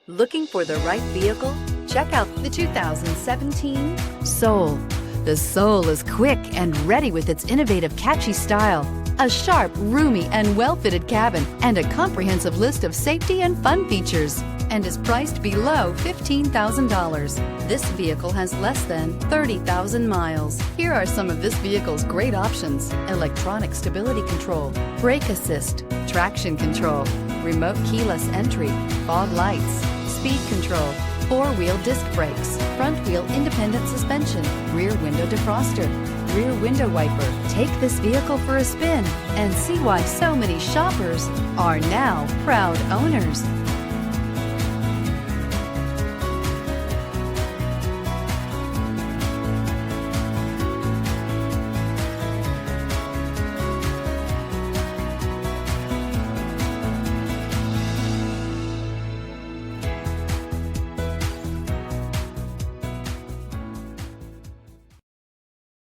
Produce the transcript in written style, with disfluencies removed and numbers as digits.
Looking for the right vehicle? Check out the 2017 Soul. The Soul is quick and ready with its innovative, catchy style, a sharp, roomy, and well-fitted cabin, and a comprehensive list of safety and fun features, and is priced below $15,000. This vehicle has less than 30,000 miles. Here are some of this vehicle's great options: electronic stability control, brake assist, traction control, remote keyless entry, fog lights, speed control, four-wheel disc brakes, front-wheel independent suspension, rear window defroster, rear window wiper. Take this vehicle for a spin and see why so many shoppers are now proud owners.